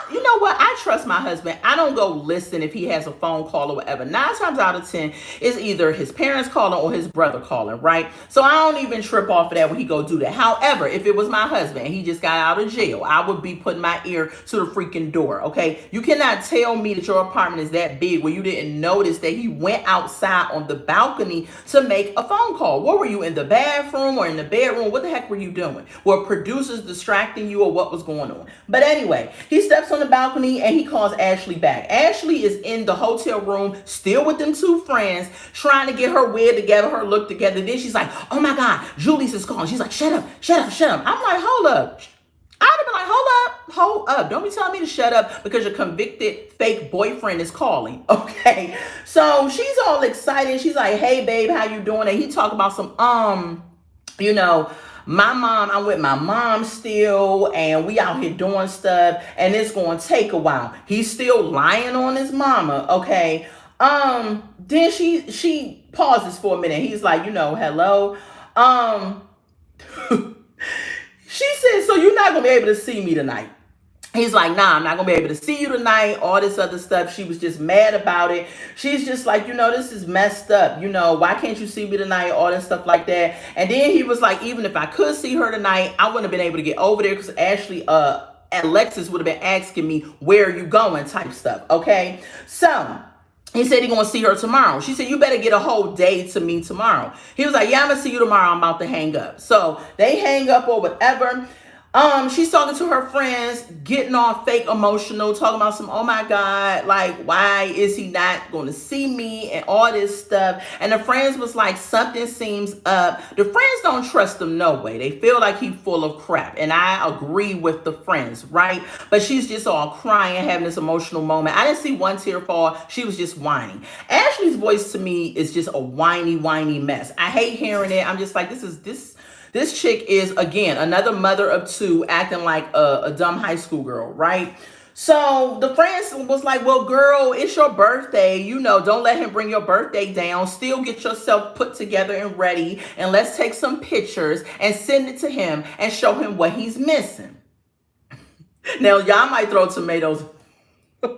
you know what? I trust my husband. I don't go listen if he has a phone call or whatever. 9 times out of 10, it's either his parents calling or his brother calling, right? So I don't even trip off of that when he go do that. However, if it was my husband and he just got out of jail, I would be putting my ear to the freaking door, okay? You cannot tell me that your apartment is that big where you didn't notice that he went outside on the balcony to make a phone call. What were you, in the bathroom or in the bedroom? What the heck were you doing? Were producers distracting you or what was going on? But anyway, he steps on the balcony and he calls Ashley back. Ashley is in the hotel room still with them two friends trying to get her wig together, her look together. Then she's like, oh my God, Julius is calling. She's like, shut up, shut up, shut up. I'm like, hold up. I'd have been like, hold up. Don't be telling me to shut up because your convicted fake boyfriend is calling. Okay. So she's all excited. She's like, hey babe, how you doing? And he talk about some, you know, my mom, I'm with my mom still, and we out here doing stuff, and it's going to take a while. He's still lying on his mama, okay? Then she pauses for a minute. He's like, you know, hello. She said, so you're not going to be able to see me tonight. He's like, nah, I'm not going to be able to see you tonight. All this other stuff. She was just mad about it. She's just like, you know, this is messed up. You know, why can't you see me tonight? All this stuff like that. And then he was like, even if I could see her tonight, I wouldn't have been able to get over there because Ashley, Alexis would have been asking me, where are you going type stuff. Okay. So he said he's going to see her tomorrow. She said, you better get a whole day to me tomorrow. He was like, yeah, I'm going to see you tomorrow. I'm about to hang up. So they hang up or whatever. She's talking to her friends, getting all fake emotional, talking about some, oh my God, like, why is he not going to see me and all this stuff. And the friends was like, something seems up. The friends don't trust him no way. They feel like he's full of crap. And I agree with the friends, right? But she's just all crying, having this emotional moment. I didn't see one tear fall. She was just whining. Ashley's voice to me is just a whiny mess. I hate hearing it. I'm just like, this chick is, again, another mother of two acting like a dumb high school girl, right? So the friends was like, well, girl, it's your birthday. You know, don't let him bring your birthday down. Still get yourself put together and ready. And let's take some pictures and send it to him and show him what he's missing. Now, y'all might throw tomatoes at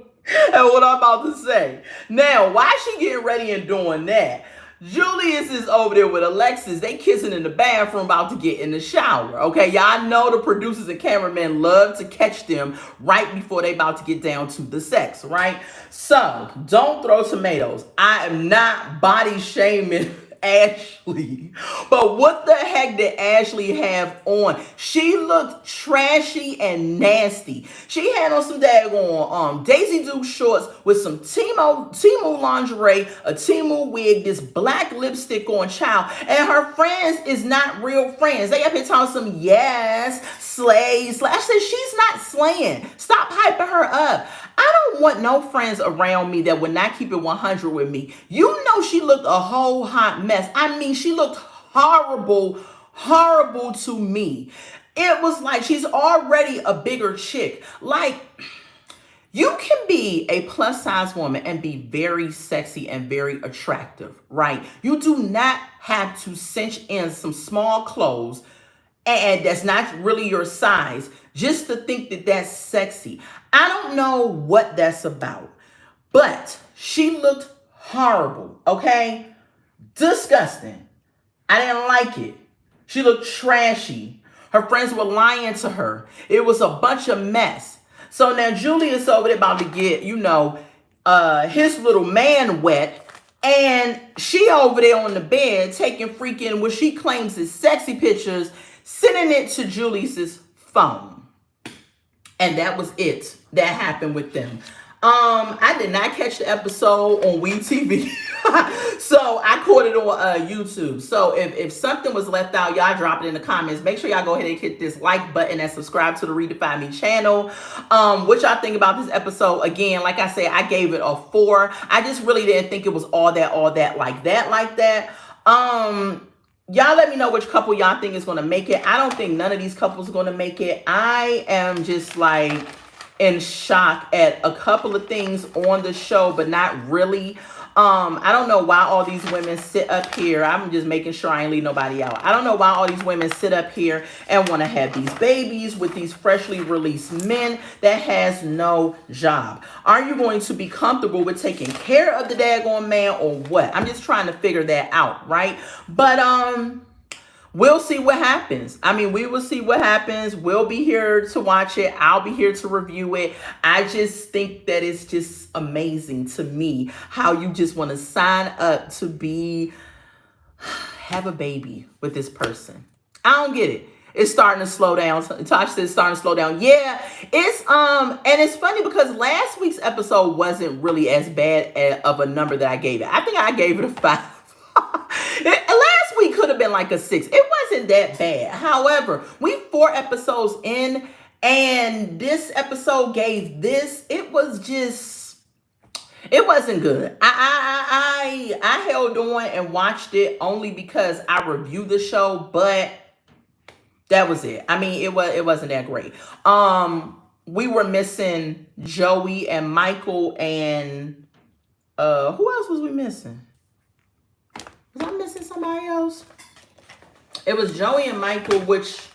what I'm about to say. Now, why is she getting ready and doing that? Julius is over there with Alexis. They kissing in the bathroom about to get in the shower. Okay, y'all know the producers and cameramen love to catch them right before they about to get down to the sex, right? So don't throw tomatoes. I am not body shaming Ashley, but what the heck did Ashley have on? She looked trashy and nasty. She had on some daggone Daisy Duke shorts with some Temu lingerie, a Temu wig, this black lipstick on, child, and her friends is not real friends. They up here talking some yes, slay. I said, she's not slaying. Stop hyping her up. I don't want no friends around me that would not keep it 100 with me. You know, she looked a whole hot mess. I mean, she looked horrible to me. It was like she's already a bigger chick. Like, you can be a plus size woman and be very sexy and very attractive, right? You do not have to cinch in some small clothes and that's not really your size just to think that that's sexy. I don't know what that's about, but she looked horrible, okay? Disgusting. I didn't like it. She looked trashy. Her friends were lying to her. It was a bunch of mess. So now Julius over there about to get, you know, his little man wet. And she over there on the bed taking freaking what she claims is sexy pictures, sending it to Julius's phone. And that was it that happened with them. I did not catch the episode on WeTV. So I caught it on YouTube. So if something was left out, y'all drop it in the comments. Make sure y'all go ahead and hit this like button and subscribe to the Redefine Me channel. What y'all think about this episode? Again, like I said, I gave it a 4. I just really didn't think it was all that like that. Y'all let me know which couple y'all think is going to make it. I don't think none of these couples are going to make it. I am just like, in shock at a couple of things on the show, but not really. I don't know why all these women sit up here. I'm just making sure I ain't leave nobody out. I don't know why all these women sit up here and want to have these babies with these freshly released men that has no job. Are you going to be comfortable with taking care of the daggone man or what? I'm just trying to figure that out, right? But we'll see what happens. I mean, we will see what happens. We'll be here to watch it. I'll be here to review it. I just think that it's just amazing to me how you just want to sign up to have a baby with this person. I don't get it. It's starting to slow down. Tasha said it's starting to slow down. Yeah, it's and it's funny because last week's episode wasn't really as bad of a number that I gave it. I think I gave it a 5. Last week could have been like a 6. It wasn't that bad. However, we 4 episodes in, and this episode gave this. It was just, it wasn't good. I held on and watched it only because I reviewed the show, but that was it. I mean, it wasn't that great. We were missing Joey and Michael, and who else was we missing? Was I missing somebody else? It was Joey and Michael, which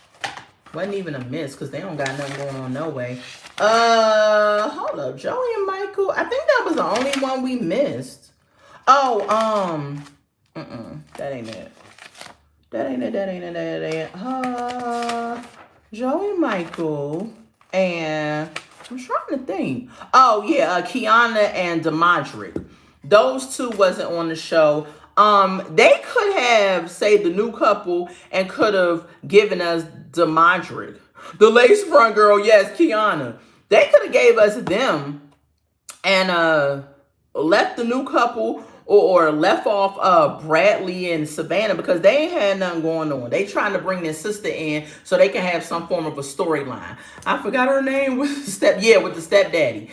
wasn't even a miss because they don't got nothing going on no way. Hold up. Joey and Michael. I think that was the only one we missed. Oh, that ain't it. That ain't it. Joey and Michael and I'm trying to think. Oh, yeah, Kiana and Demadric. Those two wasn't on the show. They could have saved the new couple and could have given us Demadric. The lace front girl, yes, Kiana. They could have gave us them and left the new couple or left off Bradley and Savannah because they ain't had nothing going on. They trying to bring their sister in so they can have some form of a storyline. I forgot her name with the stepdaddy.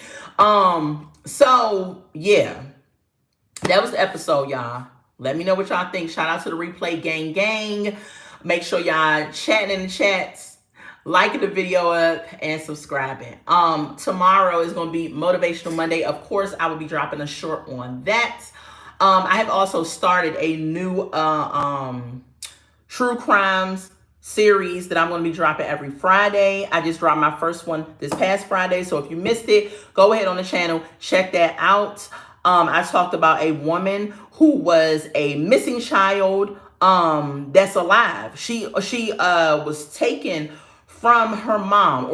So yeah, that was the episode, y'all. Let me know what y'all think. Shout out to the Replay gang. Make sure y'all chatting in the chats, liking the video up, and subscribing. Tomorrow is going to be Motivational Monday. Of course, I will be dropping a short on that. I have also started a new true crimes series that I'm going to be dropping every Friday. I just dropped my first one this past Friday. So if you missed it, go ahead on the channel, check that out. I talked about a woman who was a missing child that's alive. She was taken from her mom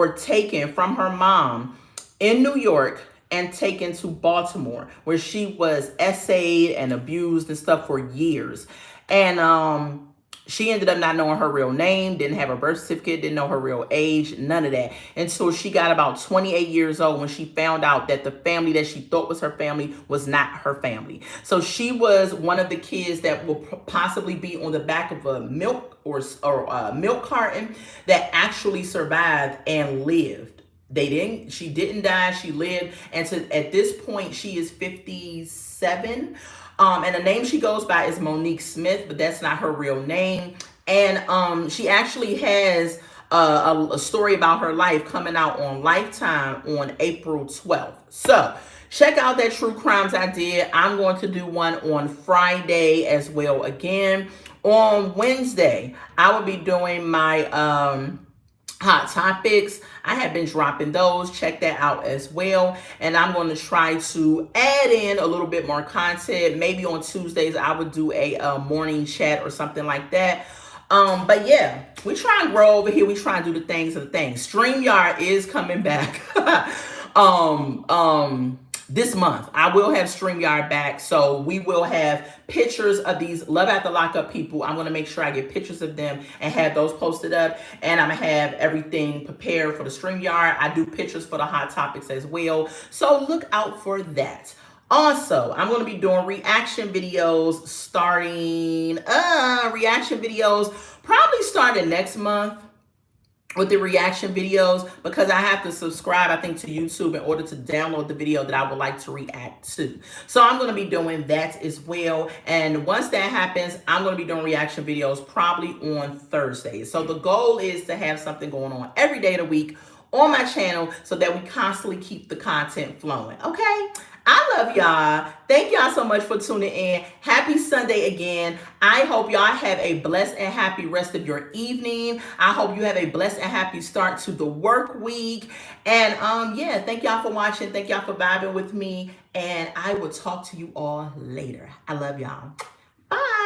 in New York and taken to Baltimore, where she was essayed and abused and stuff for years. And she ended up not knowing her real name, didn't have her birth certificate, didn't know her real age, none of that. Until she got about 28 years old when she found out that the family that she thought was her family was not her family. So she was one of the kids that will possibly be on the back of a milk or milk carton that actually survived and lived. She didn't die, she lived. And at this point, she is 57. And the name she goes by is Monique Smith, but that's not her real name. And she actually has a story about her life coming out on Lifetime on April 12th. So check out that True Crimes I did. I'm going to do one on Friday as well again. On Wednesday, I will be doing my Hot Topics. I have been dropping those. Check that out as well. And I'm going to try to add in a little bit more content. Maybe on Tuesdays, I would do a morning chat or something like that. But yeah, we try and grow over here. We try and do the things. StreamYard is coming back. This month, I will have StreamYard back. So we will have pictures of these Love After Lockup people. I'm going to make sure I get pictures of them and have those posted up. And I'm going to have everything prepared for the StreamYard. I do pictures for the Hot Topics as well. So look out for that. Also, I'm going to be doing reaction videos probably starting next month. With the reaction videos, because I have to subscribe, I think, to YouTube in order to download the video that I would like to react to. So I'm going to be doing that as well. And once that happens, I'm going to be doing reaction videos probably on Thursdays. So the goal is to have something going on every day of the week on my channel so that we constantly keep the content flowing. Okay? I love y'all. Thank y'all so much for tuning in. Happy Sunday again. I hope y'all have a blessed and happy rest of your evening. I hope you have a blessed and happy start to the work week. And yeah, thank y'all for watching. Thank y'all for vibing with me. And I will talk to you all later. I love y'all. Bye.